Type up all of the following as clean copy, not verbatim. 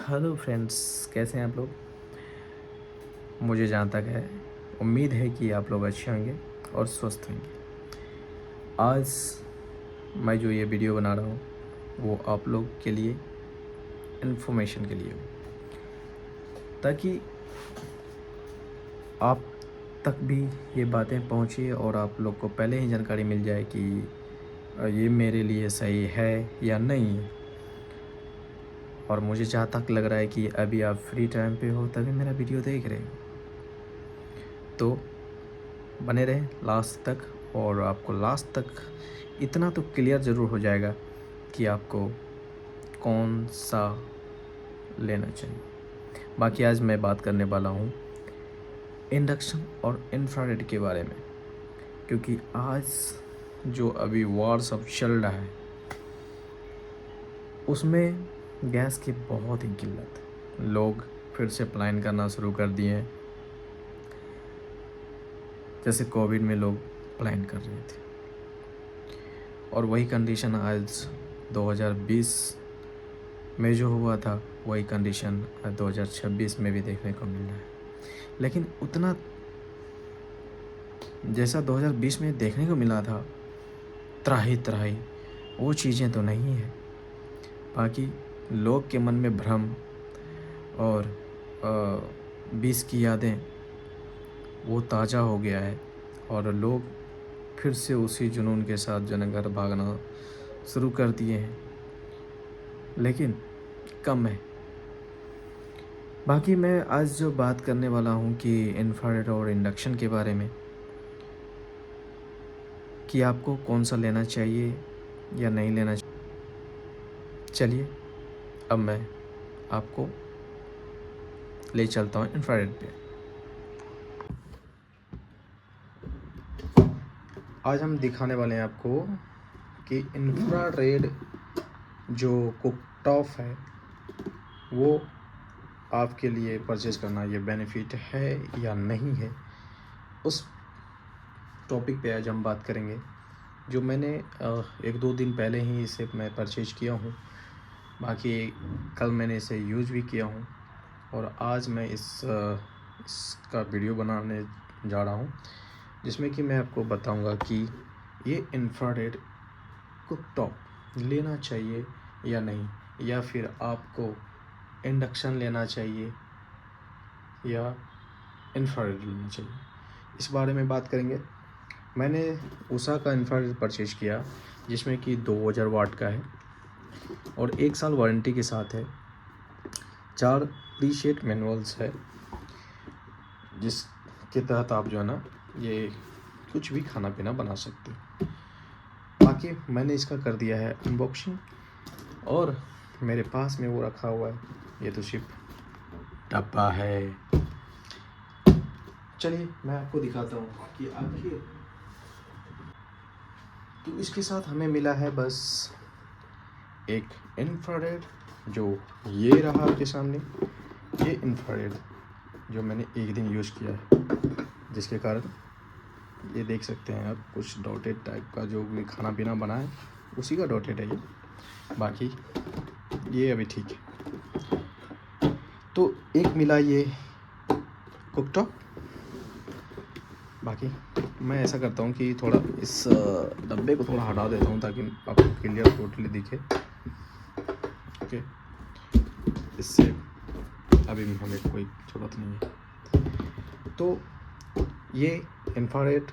Hello friends, कैसे हैं आप लोग। मुझे जहाँ तक है उम्मीद है कि आप लोग अच्छे होंगे और स्वस्थ होंगे। आज मैं जो ये वीडियो बना रहा हूँ वो आप लोग के लिए इन्फॉर्मेशन के लिए हो, ताकि आप तक भी ये बातें पहुँचे और आप लोग को पहले ही जानकारी मिल जाए कि ये मेरे लिए सही है या नहीं। और मुझे जहाँ तक लग रहा है कि अभी आप फ्री टाइम पे हो तभी मेरा वीडियो देख रहे हो, तो बने रहें लास्ट तक। और आपको लास्ट तक इतना तो क्लियर ज़रूर हो जाएगा कि आपको कौन सा लेना चाहिए। बाकी आज मैं बात करने वाला हूँ इंडक्शन और इंफ्रारेड के बारे में, क्योंकि आज जो अभी वॉर सब चल रहा है उसमें गैस की बहुत ही किल्लत है। लोग फिर से प्लान करना शुरू कर दिए हैं, जैसे कोविड में लोग प्लान कर रहे थे। और वही कंडीशन आज 2020 में जो हुआ था वही कंडीशन 2026 में भी देखने को मिल रहा है। लेकिन उतना जैसा 2020 में देखने को मिला था त्राही त्राही वो चीज़ें तो नहीं है। बाकी लोग के मन में भ्रम और 20 की यादें वो ताज़ा हो गया है और लोग फिर से उसी जुनून के साथ घर भागना शुरू कर दिए हैं, लेकिन कम है। बाकी मैं आज जो बात करने वाला हूँ कि इंफ्रारेड और इंडक्शन के बारे में, कि आपको कौन सा लेना चाहिए या नहीं लेना चाहिए। चलिए अब मैं आपको ले चलता हूँ इंफ्रारेड पे। आज हम दिखाने वाले हैं आपको कि इंफ्रारेड जो कुकटॉप है वो आपके लिए परचेज करना ये बेनिफिट है या नहीं है। उस टॉपिक पे आज हम बात करेंगे। जो मैंने 1-2 दिन पहले ही इसे मैं परचेज किया हूँ, बाकी कल मैंने इसे यूज़ भी किया हूँ और आज मैं इसका वीडियो बनाने जा रहा हूँ, जिसमें कि मैं आपको बताऊँगा कि ये इंफ्रारेड कुकटॉप लेना चाहिए या नहीं, या फिर आपको इंडक्शन लेना चाहिए या इंफ्रारेड लेना चाहिए। इस बारे में बात करेंगे। मैंने उषा का इंफ्रारेड परचेज किया, जिसमें कि 2000 वाट का है और 1 साल वारंटी के साथ है। 4 प्रीसेट मैनुअल्स है, जिसके तहत आप जो है ना ये कुछ भी खाना पीना बना सकते हो। बाकी मैंने इसका कर दिया है अनबॉक्सिंग और मेरे पास में वो रखा हुआ है। ये तो सिर्फ डब्बा है। चलिए मैं आपको दिखाता हूँ कि आखिर तो इसके साथ हमें मिला है बस एक इंफ्रारेड, जो ये रहा आपके सामने। ये इंफ्रारेड जो मैंने एक दिन यूज़ किया है, जिसके कारण ये देख सकते हैं आप कुछ डॉटेड टाइप का जो भी खाना पीना बना है उसी का डॉटेड है ये। बाकी ये अभी ठीक है। तो एक मिला ये कुकटॉप। बाकी मैं ऐसा करता हूँ कि थोड़ा इस डब्बे को थोड़ा हटा देता हूँ ताकि आपको क्लियर टोटली दिखे। ओके, इससे अभी हमें कोई ज़रूरत नहीं है। तो ये इंफ्रारेड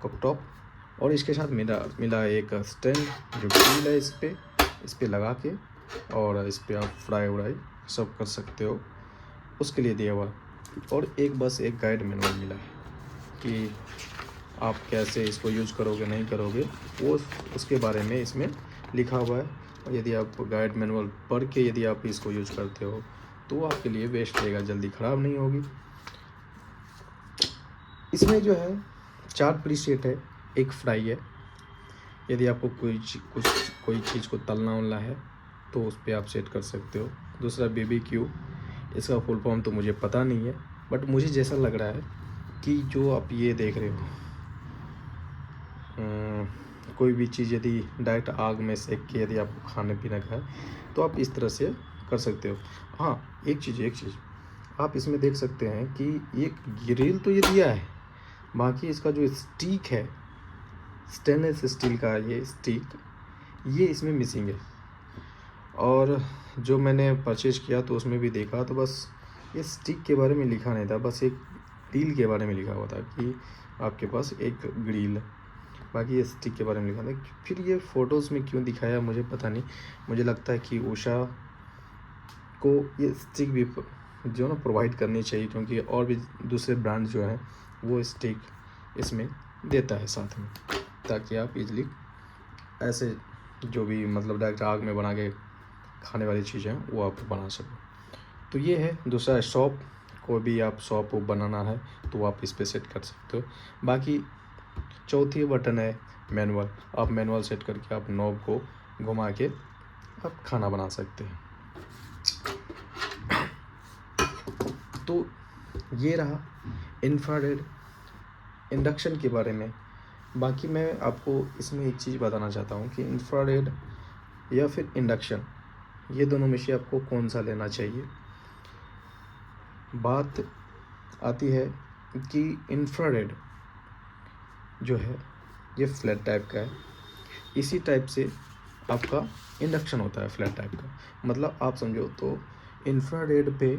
कुकटॉप और इसके साथ मिला एक स्टैंड जो कील है। इस पे लगा के और इस पे आप फ्राई व्राई सब कर सकते हो, उसके लिए दिया हुआ। और बस एक गाइड मैनुअल मिला है कि आप कैसे इसको यूज करोगे नहीं करोगे, वो उसके बारे में इसमें लिखा हुआ है। और यदि आप गाइड मैनुअल पढ़ के यदि आप इसको यूज करते हो तो आपके लिए बेस्ट रहेगा, जल्दी ख़राब नहीं होगी। इसमें जो है 4 प्रीसेट है, एक फ्राई है। यदि आपको कोई चीज़ को तलना उलना है तो उस पर आप सेट कर सकते हो। दूसरा BBQ, इसका फुल फॉर्म तो मुझे पता नहीं है, बट मुझे जैसा लग रहा है कि जो आप ये देख रहे हो, कोई भी चीज़ यदि डायरेक्ट आग में सेक के यदि आपको खाने पीने का है तो आप इस तरह से कर सकते हो। हाँ, एक चीज़ आप इसमें देख सकते हैं कि एक ग्रिल तो ये दिया है, बाकी इसका जो स्टिक है, स्टेनलेस स्टील का ये स्टिक, ये इसमें मिसिंग है। और जो मैंने परचेज किया तो उसमें भी देखा तो बस ये स्टिक के बारे में लिखा नहीं था, बस एक ग्रिल के बारे में लिखा हुआ था कि आपके पास एक ग्रिल है, बाकी ये स्टिक के बारे में लिखा था। फिर ये फ़ोटोज़ में क्यों दिखाया मुझे पता नहीं, मुझे लगता है कि उषा को ये स्टिक भी जो ना प्रोवाइड करनी चाहिए, क्योंकि और भी दूसरे ब्रांड जो हैं वो स्टिक इसमें देता है साथ में, ताकि आप इजली ऐसे जो भी मतलब डायरेक्ट आग में बना के खाने वाली चीज़ें हैं वो आप बना सको। तो ये है दूसरा शॉप, कोई भी आप शॉप बनाना है तो आप इस पर सेट कर सकते हो। बाकी चौथी बटन है मैनुअल, आप मैनुअल सेट करके आप नॉब को घुमा के आप खाना बना सकते हैं। तो ये रहा इंफ्रारेड इंडक्शन के बारे में। बाकी मैं आपको इसमें एक चीज़ बताना चाहता हूँ कि इंफ्रारेड या फिर इंडक्शन, ये दोनों में से आपको कौन सा लेना चाहिए। बात आती है कि इंफ्रारेड जो है ये फ्लैट टाइप का है, इसी टाइप से आपका इंडक्शन होता है फ्लैट टाइप का। मतलब आप समझो तो इंफ्रारेड पे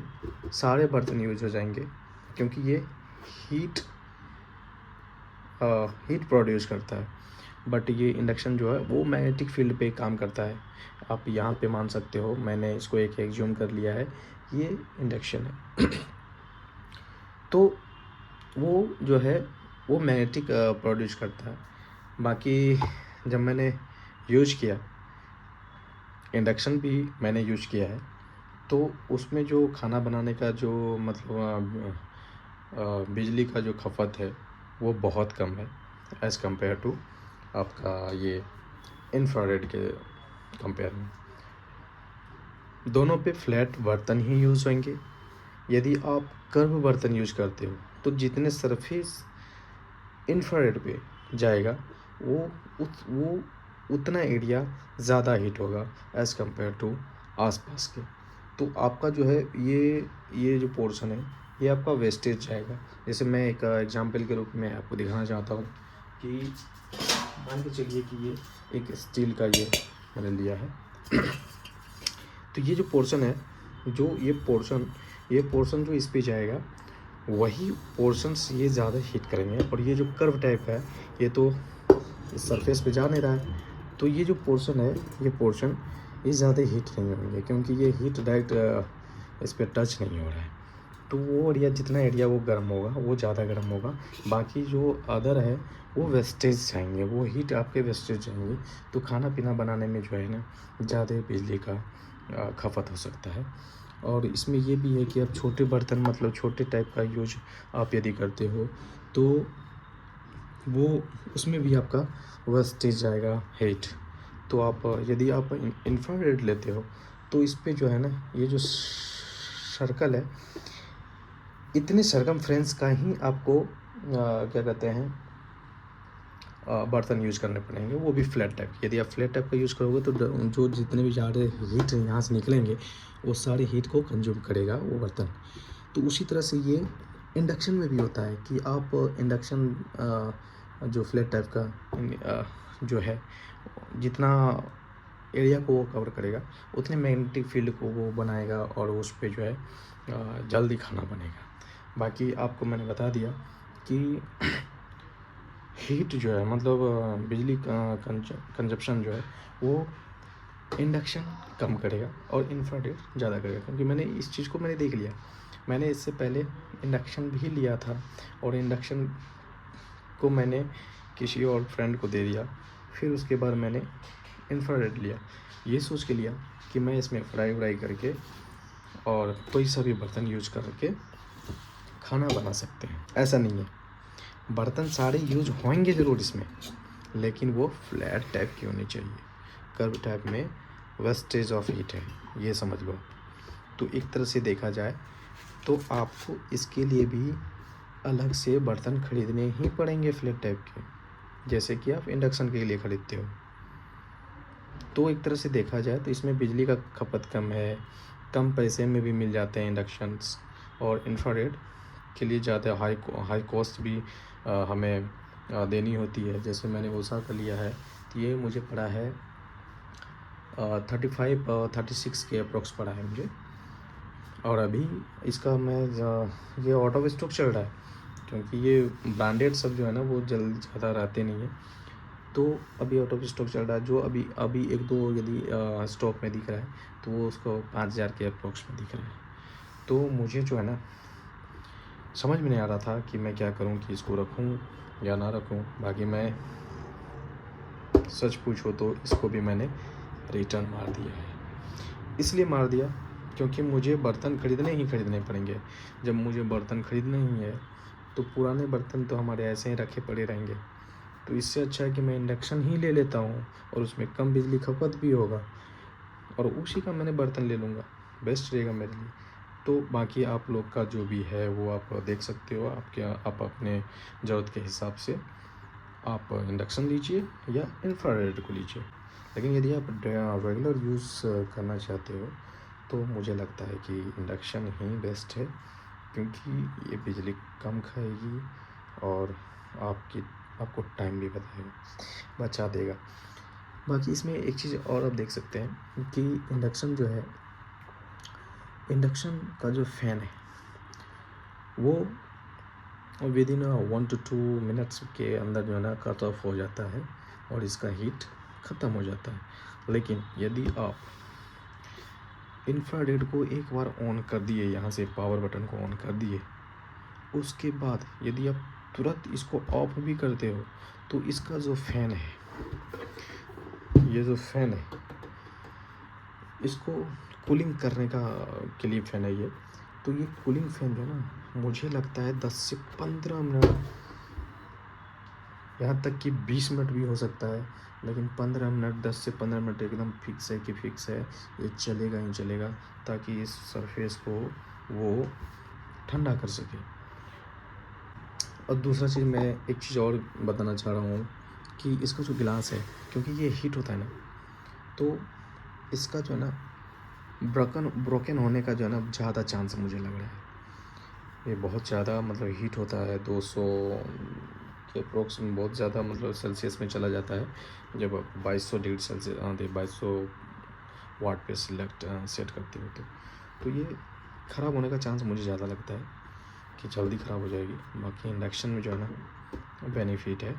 सारे बर्तन यूज हो जाएंगे, क्योंकि ये हीट प्रोड्यूस करता है। बट ये इंडक्शन जो है वो मैग्नेटिक फील्ड पे काम करता है। आप यहाँ पे मान सकते हो, मैंने इसको एक जूम कर लिया है, ये इंडक्शन है। तो वो जो है वो मैग्नेटिक प्रोड्यूस करता है। बाकी जब मैंने यूज किया, इंडक्शन भी मैंने यूज किया है, तो उसमें जो खाना बनाने का जो मतलब बिजली का जो खपत है वो बहुत कम है एज़ कम्पेयर टू आपका ये इंफ्रारेड के कंपेयर में। दोनों पे फ्लैट बर्तन ही यूज़ होंगे। यदि आप कर्व बर्तन यूज करते हो तो जितने सरफेस इंफ्रारेड पे जाएगा वो उतना एरिया ज़्यादा हीट होगा एज़ कम्पेयर टू आसपास के। तो आपका जो है ये जो पोर्शन है ये आपका वेस्टेज जाएगा। जैसे मैं एक एग्जांपल के रूप में आपको दिखाना चाहता हूँ कि मान के चलिए कि ये एक स्टील का ये मैंने लिया है। तो ये जो पोर्शन है, जो ये पोर्शन जो इस पे जाएगा, वही पोर्शंस ये ज़्यादा हीट करेंगे। और ये जो कर्व टाइप है ये तो इस सरफेस पे जा नहीं रहा है, तो ये जो पोर्शन है ये ज़्यादा हीट नहीं होंगे, क्योंकि ये हीट डायरेक्ट इस पर टच नहीं हो रहा है। तो वो एरिया, जितना एरिया वो गर्म होगा वो ज़्यादा गर्म होगा। बाकी जो अदर है वो वेस्टेज जाएंगे, वो हीट आपके वेस्टेज जाएंगे। तो खाना पीना बनाने में जो है ना ज़्यादा बिजली का खपत हो सकता है। और इसमें ये भी है कि आप छोटे बर्तन मतलब छोटे टाइप का यूज आप यदि करते हो तो वो उसमें भी आपका वेस्टेज जाएगा हीट। तो आप यदि आप इंफ्रारेड लेते हो तो इस पे जो है ना ये जो सर्कल है, इतने सरकमफ्रेंस का ही आपको क्या कहते हैं बर्तन यूज़ करने पड़ेंगे, वो भी फ्लैट टाइप। यदि आप फ्लैट टाइप का यूज़ करोगे तो जो जितने भी ज़्यादा हीट यहाँ से निकलेंगे वो सारे हीट को कंज्यूम करेगा वो बर्तन। तो उसी तरह से ये इंडक्शन में भी होता है कि आप इंडक्शन जो फ्लैट टाइप का जो है जितना एरिया को वो कवर करेगा उतने मैग्नेटिक फील्ड को वो बनाएगा और उस पर जो है जल्दी खाना बनेगा। बाकी आपको मैंने बता दिया कि हीट जो है मतलब बिजली का कंजप्शन जो है वो इंडक्शन कम करेगा और इंफ्रारेड ज़्यादा करेगा। क्योंकि मैंने इस चीज़ को मैंने देख लिया, मैंने इससे पहले इंडक्शन भी लिया था और इंडक्शन को मैंने किसी और फ्रेंड को दे दिया, फिर उसके बाद मैंने इंफ्रारेड लिया, ये सोच के लिया कि मैं इसमें फ्राई व्राई करके और कोई सा भी बर्तन यूज करके खाना बना सकते हैं। ऐसा नहीं है, बर्तन सारे यूज होंगे ज़रूर इसमें, लेकिन वो फ्लैट टाइप की होनी चाहिए। कर्व टाइप में वेस्टेज ऑफ हीट है, ये समझ लो। तो एक तरह से देखा जाए तो आपको इसके लिए भी अलग से बर्तन खरीदने ही पड़ेंगे फ्लैट टाइप के, जैसे कि आप इंडक्शन के लिए ख़रीदते हो। तो एक तरह से देखा जाए तो इसमें बिजली का खपत कम है, कम पैसे में भी मिल जाते हैं इंडक्शंस, और इंफ्रारेड के लिए ज़्यादा हाई कॉस्ट भी हमें देनी होती है। जैसे मैंने ओसा का लिया है तो ये मुझे पड़ा है 36 के अप्रोक्स पड़ा है मुझे। और अभी इसका मैं ये आउट ऑफ स्टॉक चल रहा है, क्योंकि ये ब्रांडेड सब जो है ना वो जल्द ज़्यादा रहते नहीं हैं, तो अभी आउट ऑफ स्टॉक चल रहा है। जो अभी एक दो यदि स्टॉक में दिख रहा है तो वो उसको 5000 के अप्रोक्स में दिख रहा है। तो मुझे जो है ना समझ में नहीं आ रहा था कि मैं क्या करूं, कि इसको रखूं या ना रखूं। बाकी मैं सच पूछो तो इसको भी मैंने रिटर्न मार दिया है। इसलिए मार दिया क्योंकि मुझे बर्तन खरीदने पड़ेंगे। जब मुझे बर्तन खरीदने ही है तो पुराने बर्तन तो हमारे ऐसे ही रखे पड़े रहेंगे। तो इससे अच्छा है कि मैं इंडक्शन ही ले लेता हूँ, और उसमें कम बिजली खपत भी होगा, और उसी का मैंने बर्तन ले लूँगा, बेस्ट रहेगा मेरे लिए। तो बाकी आप लोग का जो भी है वो आप देख सकते हो, आप अपने ज़रूरत के हिसाब से आप इंडक्शन लीजिए या इंफ्रारेड को लीजिए। लेकिन यदि आप रेगुलर यूज़ करना चाहते हो तो मुझे लगता है कि इंडक्शन ही बेस्ट है, क्योंकि ये बिजली कम खाएगी और आपको टाइम भी बचा देगा। बाकी इसमें एक चीज़ और आप देख सकते हैं कि इंडक्शन जो है, इंडक्शन का जो फ़ैन है वो विद इन 1 to 2 मिनट्स के अंदर जो है ना कट ऑफ हो जाता है और इसका हीट ख़त्म हो जाता है। लेकिन यदि आप इंफ्रारेड को एक बार ऑन कर दिए, यहाँ से पावर बटन को ऑन कर दिए, उसके बाद यदि आप तुरंत इसको ऑफ भी करते हो तो इसका जो फ़ैन है, ये जो फ़ैन है, इसको कूलिंग करने के लिए फ़ैन है ये। तो ये कूलिंग फ़ैन जो है ना, मुझे लगता है 10 से 15 मिनट, यहाँ तक कि 20 मिनट भी हो सकता है, लेकिन 15 मिनट 10 से 15 मिनट एकदम फिक्स है। ये चलेगा ही चलेगा, ताकि इस सरफेस को वो ठंडा कर सके। और दूसरा चीज़, मैं एक चीज़ और बताना चाह रहा हूँ कि इसका जो गिलास है, क्योंकि ये हीट होता है ना, तो इसका जो है ना ब्रोकन होने का जो है ना ज़्यादा चांस मुझे लग रहा है। ये बहुत ज़्यादा मतलब हीट होता है, 200 के अप्रोक्स में बहुत ज़्यादा मतलब सेल्सियस में चला जाता है। जब 2200 डिग्री सेल्सियस 2200 वाट पे सेट करते हो तो ये ख़राब होने का चांस मुझे ज़्यादा लगता है कि जल्दी ख़राब हो जाएगी। बाकी इंडक्शन में जो है ना बेनिफिट है,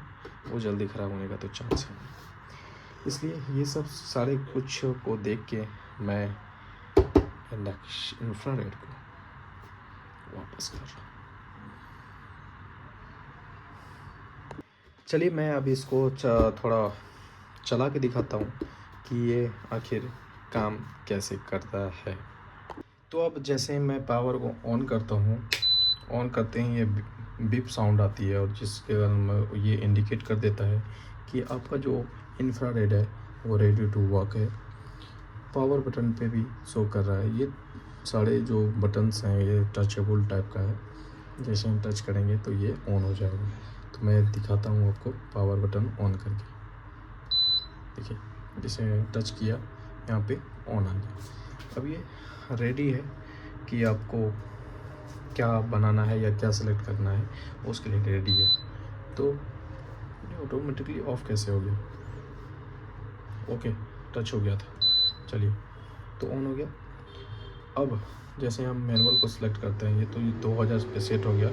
वो जल्दी ख़राब होने का तो चांस है। इसलिए ये सब सारे कुछ को देख के मैं इंफ्रारेड को वापस कर रहा हूँ। चलिए मैं अब इसको थोड़ा चला के दिखाता हूँ कि ये आखिर काम कैसे करता है। तो अब जैसे मैं पावर को ऑन करता हूँ, ऑन करते ही ये बीप साउंड आती है, और जिसके कारण ये इंडिकेट कर देता है कि आपका जो इंफ्रारेड है वो रेडी टू वर्क है। पावर बटन पे भी शो कर रहा है। ये सारे जो बटन्स हैं ये टचेबल टाइप का है, जैसे हम टच करेंगे तो ये ऑन हो जाएगा। तो मैं दिखाता हूँ आपको पावर बटन ऑन करके। देखिए, जैसे टच किया यहाँ पे ऑन आ गया। अब ये रेडी है कि आपको क्या बनाना है या क्या सेलेक्ट करना है, उसके लिए रेडी है। तो ये ऑटोमेटिकली ऑफ कैसे हो गया? ओके, टच हो गया था, चलिए तो ऑन हो गया। अब जैसे हम मैनुअल को सिलेक्ट करते हैं, ये 2000 पे सेट हो गया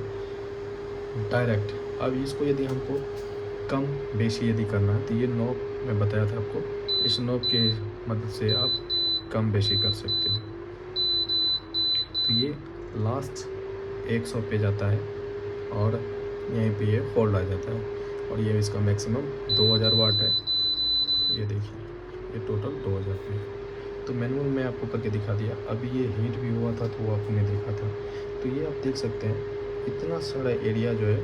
डायरेक्ट। अब इसको यदि हमको कम बेशी यदि करना है तो ये नॉब मैं बताया था आपको, इस नॉब के मदद से आप कम बेशी कर सकते हो। तो ये लास्ट 100 पे जाता है और यहीं पे ये होल्ड आ जाता है, और ये इसका मैक्सिमम 2000 वाट है। ये देखिए, ये टोटल 2000 पे। तो मैनुअल में आपको करके दिखा दिया। अभी ये हीट भी हुआ था तो वो आपने देखा था। तो ये आप देख सकते हैं इतना सारा एरिया जो है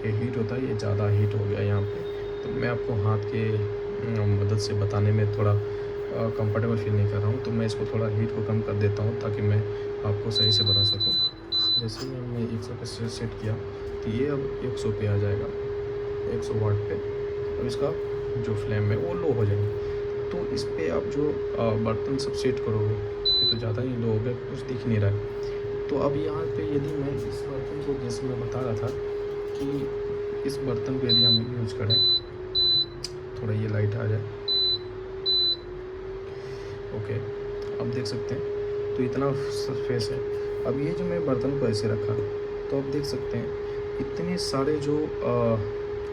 ये हीट होता है, ये ज़्यादा हीट हो गया यहाँ पे। तो मैं आपको हाथ के मदद से बताने में थोड़ा कंफर्टेबल फील नहीं कर रहा हूँ, तो मैं इसको थोड़ा हीट को कम कर देता हूँ ताकि मैं आपको सही से बता सकूँ। जैसे ही हमने 100 पे सेट किया तो ये अब 100 पे आ जाएगा, 100 वाट पे। अब इसका जो फ्लेम है वो लो हो जाएगा। तो इस पर आप जो बर्तन सब सेट करोगे ये तो ज़्यादा ही लो हो गया, कुछ दिख नहीं रहा है। तो अब यहाँ पे यदि मैं इस बर्तन को, जैसे मैं बता रहा था कि इस बर्तन को यदि हम यूज़ करें, थोड़ा ये लाइट आ जाए, ओके, अब देख सकते हैं तो इतना सरफेस है। अब ये जो मैं बर्तन को ऐसे रखा तो आप देख सकते हैं इतने सारे जो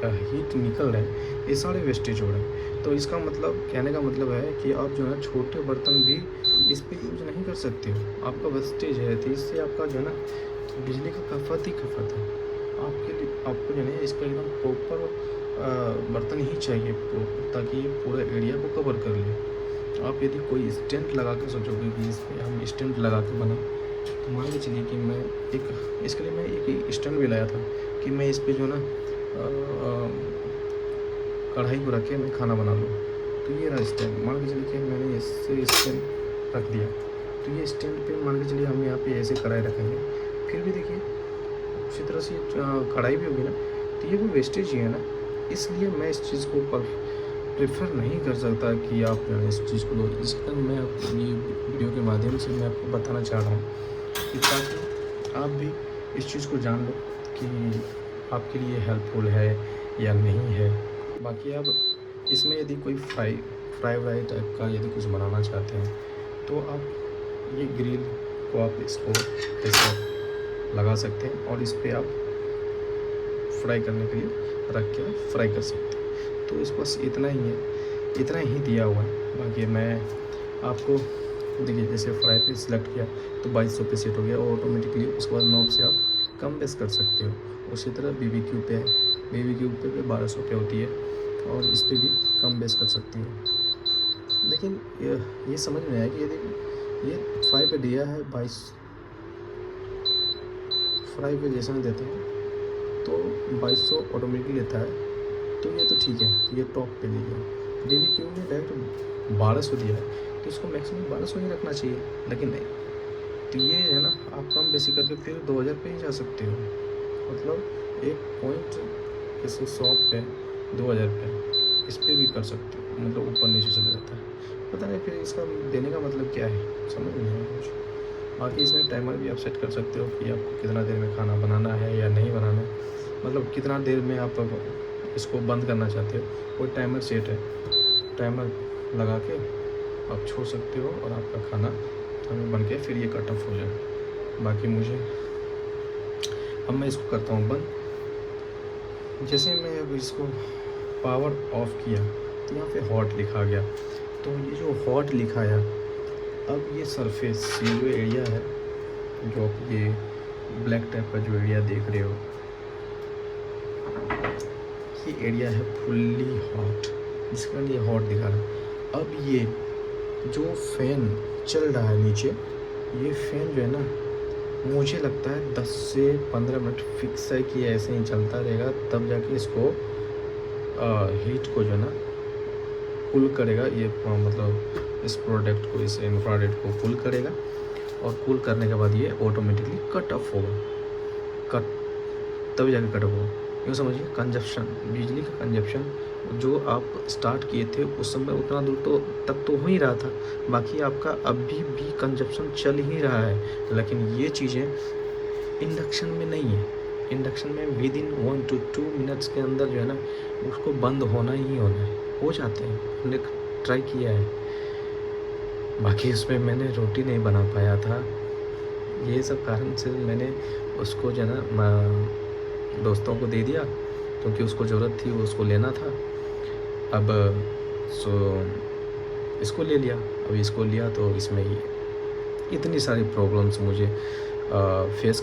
हीट निकल रहे हैं, ये सारे वेस्टेज हो रहे हैं। तो इसका मतलब, कहने का मतलब है कि आप जो है छोटे बर्तन भी इस पर यूज नहीं कर सकते हो, आपका वेस्टेज है, तो इससे आपका जो है ना बिजली का खपत ही खपत है। आपके लिए आपको जो है इसका एकदम प्रॉपर बर्तन ही चाहिए ताकि ये पूरा एरिया को कवर कर ले। आप यदि कोई स्टैंड लगा के सोचोगे कि इस पर हम स्टैंड लगा के बना, तो मान के चलिए कि मैं इसके लिए मैं एक स्टैंड भी लाया था कि मैं इस पर जो ना कढ़ाई को रख के मैं खाना बना लूँ। तो ये रहा स्टैंड, मान के चलिए कि मैंने इससे स्टैंड रख दिया, तो ये स्टैंड पे मान के चलिए हम यहाँ पे ऐसे कढ़ाई रखेंगे, फिर भी देखिए उसी तरह से कढ़ाई भी होगी ना, तो ये कोई वेस्टेज ही है ना। इसलिए मैं इस चीज़ को प्रेफर नहीं कर सकता कि आप जो है इस चीज़ को लो। इसका मैं ये वीडियो के माध्यम से मैं आपको बताना चाह रहा हूँ कि ताकि आप भी इस चीज़ को जान लो कि आपके लिए हेल्पफुल है या नहीं है। बाकी आप इसमें यदि कोई फ्राई व्राई टाइप का यदि कुछ बनाना चाहते हैं तो आप ये ग्रिल को आप इसको ऐसे लगा सकते हैं और इस पर आप फ्राई करने के लिए रख के फ्राई कर सकते हैं। तो इस बस इतना ही है, इतना ही दिया हुआ है। बाकी मैं आपको देखिए, जैसे फ्राई पे सिलेक्ट किया तो 2200 पे सेट हो गया और ऑटोमेटिकली उसके बाद नॉब से आप कम बेस कर सकते हो। उसी तरह BBQ पे है, BBQ पे 1200 पे होती है और इस पर भी कम बेस कर सकते हो। लेकिन ये समझ में आया कि यदि ये फ्राई पे दिया है 22 फ्राई पे जैसा देते हैं तो 2200 ऑटोमेटिकली लेता है, तो ये तो ठीक है, ये टॉप पे ले गया। BBQ में डायरेक्ट 1200 दिया है तो इसको मैक्सिमम 1200 ही रखना चाहिए, लेकिन नहीं, तो ये है ना आप कम बेसी करके फिर 2000 पे ही जा सकते हो। मतलब एक पॉइंट जैसे 100 पे 2000 पे इस पर भी कर सकते हो, मतलब ऊपर नीचे चला जाता है। पता नहीं फिर इसका देने का मतलब क्या है, समझ नहीं आया कुछ। बाकी इसमें टाइमर भी आप सेट कर सकते हो कि आपको कितना देर में खाना बनाना है या नहीं बनाना है, मतलब कितना देर में आप इसको बंद करना चाहते हो, कोई टाइमर सेट है, टाइमर लगा के आप छोड़ सकते हो और आपका खाना बन के फिर ये कट ऑफ हो जाए। बाकी मुझे अब मैं इसको करता हूँ बंद। जैसे मैं अब इसको पावर ऑफ किया तो यहाँ पे हॉट लिखा गया, तो ये जो हॉट लिखा है, अब ये सरफेस, ये जो एरिया है, जो आप ये ब्लैक टाइप का जो एरिया देख रहे हो, ये एरिया है फुल्ली हॉट, जिसका लिए हॉट दिखा रहा है। अब ये जो फैन चल रहा है नीचे, ये फैन जो है ना, मुझे लगता है 10 से 15 मिनट फिक्स है कि ऐसे ही चलता रहेगा, तब जाके इसको हीट को जो है ना कूल करेगा। ये मतलब इस प्रोडक्ट को, इस इंफ्रारेड को कूल करेगा और कूल करने के बाद ये ऑटोमेटिकली कट ऑफ होगा, तभी जाके कट ऑफ होगा। यूँ समझिए कंजप्शन, बिजली का कंजप्शन जो आप स्टार्ट किए थे उस समय उतना दूर तक तो हो ही रहा था, बाकी आपका अभी भी कंजप्शन चल ही रहा है। लेकिन ये चीज़ें इंडक्शन में नहीं है। इंडक्शन में विद इन 1 to 2 मिनट्स के अंदर जो है ना उसको बंद होना ही होना है, हो जाते हैं, हमने ट्राई किया है। बाकी उसमें मैंने रोटी नहीं बना पाया था, ये सब कारण से मैंने उसको जो है ना दोस्तों को दे दिया, क्योंकि उसको ज़रूरत थी, वो उसको लेना था। अब सो इसको ले लिया, अब इसको लिया तो इसमें ही इतनी सारी प्रॉब्लम्स मुझे फेस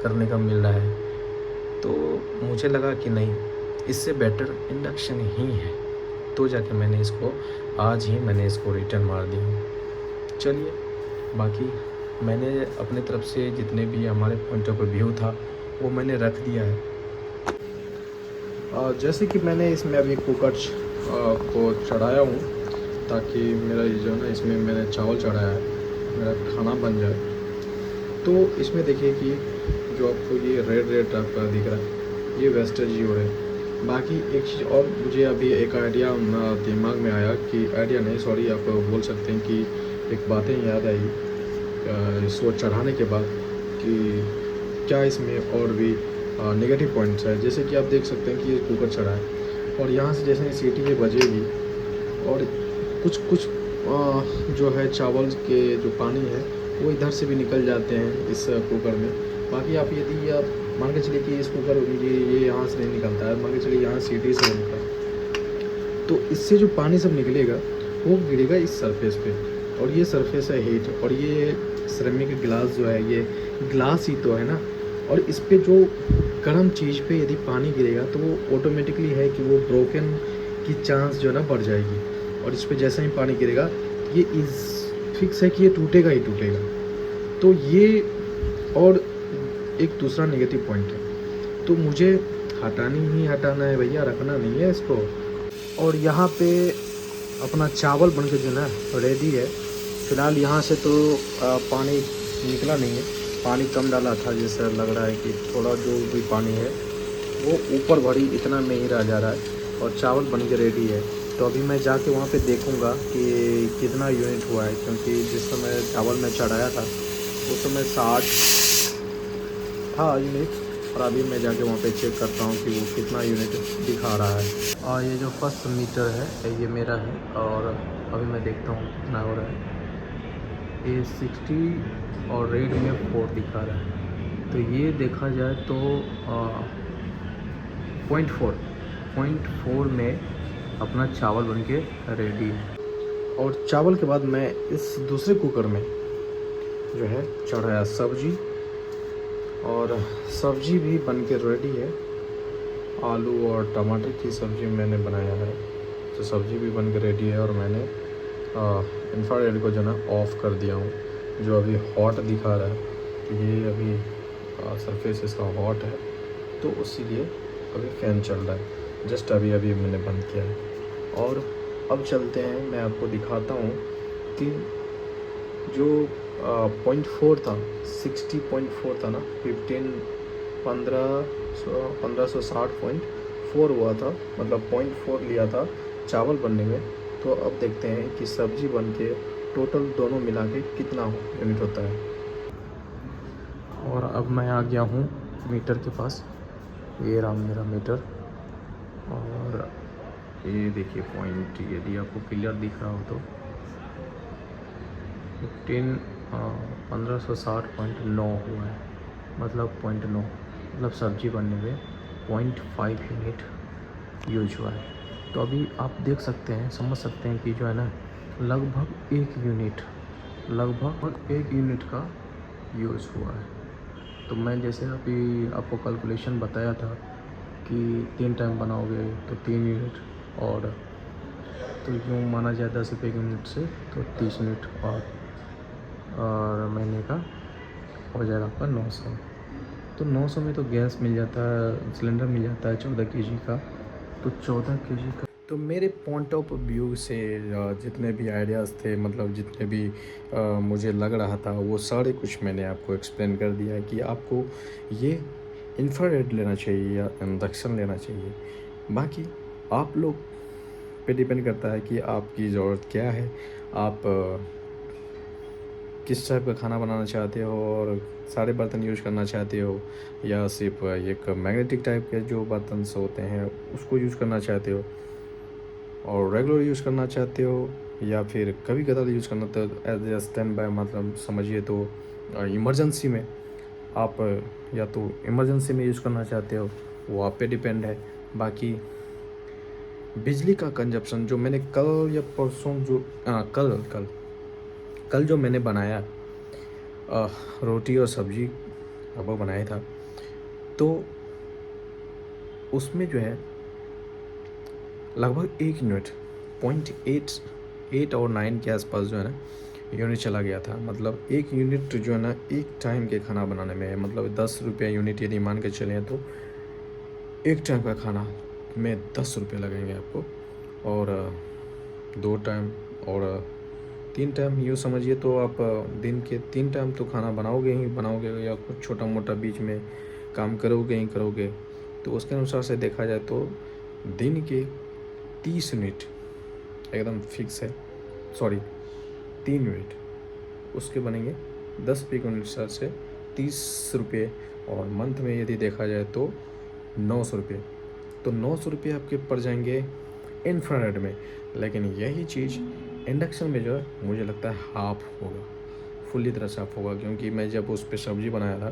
करने का मिल रहा है। तो मुझे लगा कि नहीं, इससे बेटर इंडक्शन ही है, तो जाके मैंने इसको आज ही मैंने इसको रिटर्न मार दिया। चलिए, बाकी मैंने अपने तरफ से जितने भी हमारे पॉइंट ऑफ व्यू था वो मैंने रख दिया है। जैसे कि मैंने इसमें अभी कुकर को चढ़ाया हूँ, ताकि मेरा जो है ना इसमें मैंने चावल चढ़ाया है, मेरा खाना बन जाए। तो इसमें देखिए कि जो आपको ये रेड टाइप का दिख रहा है, ये वेस्टेज ही हो रहे हैं। बाकी एक चीज़ और मुझे अभी एक आइडिया दिमाग में आया, कि आइडिया नहीं, सॉरी, आप बोल सकते हैं कि एक बातें याद आई इसको चढ़ाने के बाद कि क्या इसमें और भी नेगेटिव पॉइंट्स है। जैसे कि आप देख सकते हैं कि ये कुकर चढ़ा है और यहाँ से जैसे सीटी ये बजेगी और कुछ कुछ जो है चावल के जो पानी है वो इधर से भी निकल जाते हैं इस कुकर में। बाकी आप यदि आप मान के चलिए कि इस कुकर ये यहाँ से नहीं निकलता है, मान के चलिए यहाँ सीटी से निकला, तो इससे जो पानी सब निकलेगा वो गिरेगा इस सरफेस पे और ये सरफेस है हीट और ये सिरेमिक गिलास जो है ये ग्लास ही तो है ना, और इस पर जो गर्म चीज़ पे यदि पानी गिरेगा तो वो ऑटोमेटिकली है कि वो ब्रोकन की चांस जो है ना बढ़ जाएगी। और इस पर जैसा ही पानी गिरेगा ये फिक्स है कि ये टूटेगा ही टूटेगा। तो ये और एक दूसरा नेगेटिव पॉइंट है, तो मुझे हटानी ही हटाना है भैया, रखना नहीं है इसको। और यहाँ पे अपना चावल बन के जो ना रेडी है। फ़िलहाल यहाँ से तो पानी निकला नहीं है, पानी कम डाला था, जैसा लग रहा है कि थोड़ा जो भी पानी है वो ऊपर भरी इतना में ही रह जा रहा है और चावल बन के रेडी है। तो अभी मैं जाके वहाँ पे देखूँगा कि कितना यूनिट हुआ है, क्योंकि जिस समय चावल मैं चढ़ाया था उस समय 60 था यूनिट और अभी मैं जाके वहाँ पे चेक करता हूँ कि वो कितना यूनिट दिखा रहा है। और ये जो फर्स्ट मीटर है ये मेरा है और अभी मैं देखता हूँ कितना हो रहा है। ये 60 और रेड में 4 दिखा रहा है। तो ये देखा जाए तो 0.4 में अपना चावल बन के रेडी है। और चावल के बाद मैं इस दूसरे कुकर में जो है चढ़ाया सब्जी और सब्जी भी बन के रेडी है। आलू और टमाटर की सब्ज़ी मैंने बनाया है, तो सब्ज़ी भी बन के रेडी है। और मैंने इंफ्रारेड को जो ना ऑफ़ कर दिया हूँ, जो अभी हॉट दिखा रहा है। तो ये अभी सरफेस इसका हॉट है, तो इसीलिए अभी फ़ैन चल रहा है। जस्ट अभी अभी मैंने बंद किया है। और अब चलते हैं, मैं आपको दिखाता हूँ कि जो 0.4 था, 60.4 था ना, 1560.4 हुआ था, मतलब 0.4 लिया था चावल बनने में। तो अब देखते हैं कि सब्ज़ी बन के टोटल दोनों मिला के कितना यूनिट होता है। और अब मैं आ गया हूँ मीटर के पास, ये रहा मेरा मीटर। और ये देखिए पॉइंट, यदि आपको क्लियर दिख रहा हो तो 1560.9 हुआ है, मतलब 0.9, मतलब सब्ज़ी बनने में 0.5 यूनिट यूज हुआ है। तो अभी आप देख सकते हैं, समझ सकते हैं कि जो है ना लगभग 1 यूनिट का यूज़ हुआ है। तो मैं जैसे अभी आपको कैलकुलेशन बताया था कि 3 टाइम बनाओगे तो 3 यूनिट, और तो यूँ माना जाए 10 रुपये की यूनिट से तो 30 यूनिट और महीने का हो जाएगा आपका 900। तो 900 में तो गैस मिल जाता है, सिलेंडर मिल जाता है 14 केजी का। तो 14 केजी का, तो मेरे पॉइंट ऑफ व्यू से जितने भी आइडियाज़ थे, मतलब जितने भी मुझे लग रहा था, वो सारे कुछ मैंने आपको एक्सप्लेन कर दिया है कि आपको ये इंफ्रारेड लेना चाहिए या इंडक्शन लेना चाहिए। बाकी आप लोग पे डिपेंड करता है कि आपकी ज़रूरत क्या है, आप किस टाइप का खाना बनाना चाहते हो और सारे बर्तन यूज़ करना चाहते हो, या सिर्फ एक मैग्नेटिक टाइप के जो बर्तन होते हैं उसको यूज़ करना चाहते हो और रेगुलर यूज़ करना चाहते हो, या फिर कभी कदार यूज़ करना, तो एज ए स्टैंड बाय, मतलब समझिए तो इमरजेंसी में आप या तो इमरजेंसी में यूज़ करना चाहते हो, वो आप पे डिपेंड है। बाकी बिजली का कंजप्शन जो मैंने कल या परसों जो कल जो मैंने बनाया रोटी और सब्जी अब बनाया था, तो उसमें जो है लगभग 1 यूनिट 0.8 और 9 के आसपास जो है ना यूनिट चला गया था। मतलब 1 यूनिट जो है ना एक टाइम के खाना बनाने में है, मतलब 10 रुपये यूनिट यदि मान के चलें तो एक टाइम का खाना में 10 रुपये लगेंगे आपको, और 2 टाइम और 3 टाइम यूँ समझिए तो आप दिन के 3 टाइम तो खाना बनाओगे ही बनाओगे, या कुछ छोटा मोटा बीच में काम करोगे ही करोगे। तो उसके अनुसार से देखा जाए तो दिन के 30 यूनिट एकदम फिक्स है, सॉरी 3 यूनिट, उसके बनेंगे 10 पिको मीटर से 30 रुपये, और मंथ में यदि देखा जाए तो 900 रुपये। तो 900 रुपये आपके पड़ जाएंगे इंफ्रारेड में। लेकिन यही चीज़ इंडक्शन में जो है मुझे लगता है हाफ होगा, फुल्ली तरह से हाफ होगा, क्योंकि मैं जब उस पर सब्ज़ी बनाया था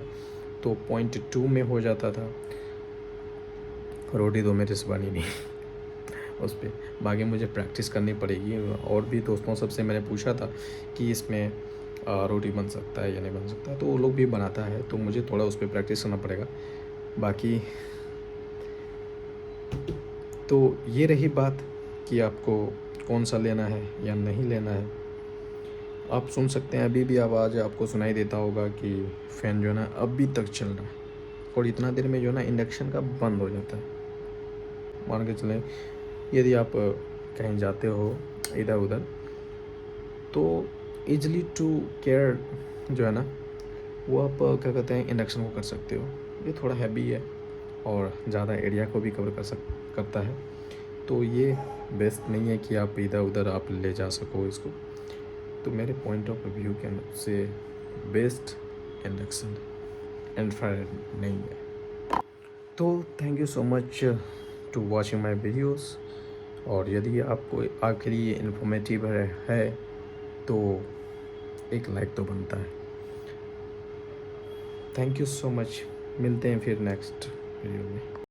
तो 0.2 में हो जाता था। रोटी तो मेरे से बनी नहीं उस पर, बाकी मुझे प्रैक्टिस करनी पड़ेगी। और भी दोस्तों सबसे मैंने पूछा था कि इसमें रोटी बन सकता है या नहीं बन सकता, तो वो लोग भी बनाता है, तो मुझे थोड़ा उस पर प्रैक्टिस करना पड़ेगा। बाकी तो ये रही बात कि आपको कौन सा लेना है या नहीं लेना है। आप सुन सकते हैं अभी भी आवाज़ आपको सुनाई देता होगा कि फ़ैन जो है ना अभी तक चल रहा है, और इतना देर में जो है ना इंडक्शन का बंद हो जाता है। मान के चलें यदि आप कहीं जाते हो इधर उधर, तो ईजली टू केयर जो है ना वो आप क्या कहते हैं इंडक्शन को कर सकते हो। ये थोड़ा हैवी है और ज़्यादा एरिया को भी कवर करता है, तो ये बेस्ट नहीं है कि आप इधर उधर आप ले जा सको इसको। तो मेरे पॉइंट ऑफ व्यू के से बेस्ट इंडक्शन इंफ्रारेड नहीं है। तो thank you so much to watching my videos, और यदि आपको आखिरी ये इन्फॉर्मेटिव है तो एक लाइक तो बनता है। थैंक यू सो मच, मिलते हैं फिर नेक्स्ट वीडियो में।